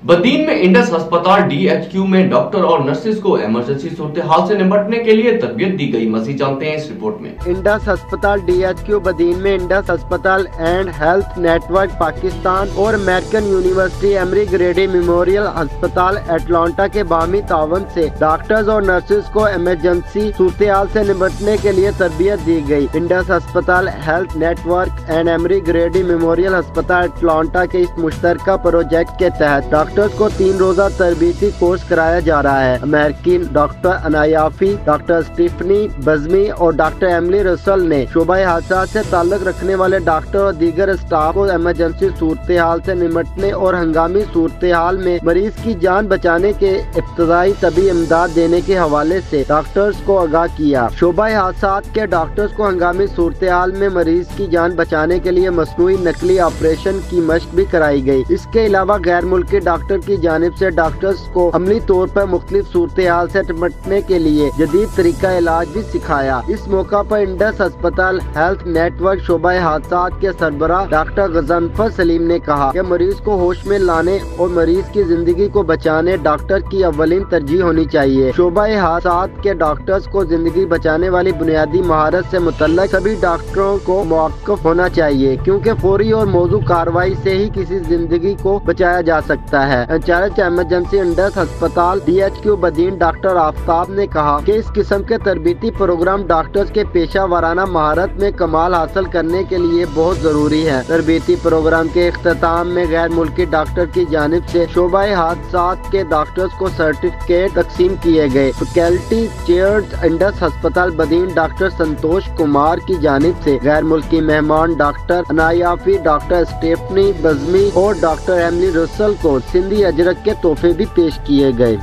बदीन में इंडस अस्पताल DHQ में डॉक्टर और नर्सेज को इमरजेंसी सूरत हाल से निपटने के लिए तरबियत दी गई। मज़ीद जानते हैं इस रिपोर्ट में। इंडस अस्पताल DHQ बदीन में इंडस अस्पताल एंड हेल्थ नेटवर्क पाकिस्तान और अमेरिकन यूनिवर्सिटी एमरी ग्रेडी मेमोरियल अस्पताल एटलांटा के बामी तावन से डॉक्टर्स और नर्सेज को इमरजेंसी सूरत हाल से निपटने के लिए तरबियत दी गई। इंडस अस्पताल health network and emery ग्रेडी memorial अस्पताल एटलांटा के इस मुश्तरका प्रोजेक्ट के तहत डॉक्टर्स को 3 रोजा तरबीती कोर्स कराया जा रहा है। अमेरिकी डॉक्टर अनायाफी, डॉक्टर स्टीफनी बज़मी और डॉक्टर एमिली रसल ने शोबा हादसा से ताल्लुक रखने वाले डॉक्टर और दीगर स्टाफ को इमरजेंसी सूरत हाल से निपटने और हंगामी सूरत हाल में मरीज की जान बचाने के इब्तदाई तबी इमदाद देने के हवाले से डॉक्टर्स को आगाह किया। शोबा हादसा के डॉक्टर्स को हंगामी सूरत हाल में मरीज की जान बचाने के लिए मसनूई नकली ऑपरेशन की मशक भी कराई गई। इसके अलावा गैर मुल्की डॉक्टर की जानिब से डॉक्टर्स को अमली तौर पर मुख्तलिफ सूरत हाल से निपटने के लिए जदीद तरीका इलाज भी सिखाया। इस मौका पर इंडस अस्पताल हेल्थ नेटवर्क शोबा हादसा के सरबराह डॉक्टर गजनफर सलीम ने कहा कि मरीज को होश में लाने और मरीज की जिंदगी को बचाने डॉक्टर की अव्वलीन तरजीह होनी चाहिए। शोबा हादसा के डॉक्टर्स को जिंदगी बचाने वाली बुनियादी महारत से मुतल्लक सभी डॉक्टरों को मौक़िफ़ होना चाहिए, क्योंकि फौरी और मौजू कार्रवाई से ही किसी जिंदगी को बचाया जा सकता है। इंचार्ज इमरजेंसी इंडस अस्पताल DHQ बदीन डॉक्टर आफ्ताब ने कहा कि इस किस्म के तरबीती प्रोग्राम डॉक्टर्स के पेशा वाराना महारत में कमाल हासिल करने के लिए बहुत जरूरी है। तरबीती प्रोग्राम के इख्तिताम में गैर मुल्की डॉक्टर की जानिब से शोबा हादसा के डॉक्टर्स को सर्टिफिकेट तकसीम किए गए। फैकल्टी चेयर इंडस अस्पताल बदीन डॉक्टर संतोष कुमार की जानिब से गैर मुल्की मेहमान डॉक्टर अनायाफी, डॉक्टर स्टेफनी बज़मी और डॉक्टर एमिली रसल को सिंधी अजरक के तोहफे भी पेश किए गए।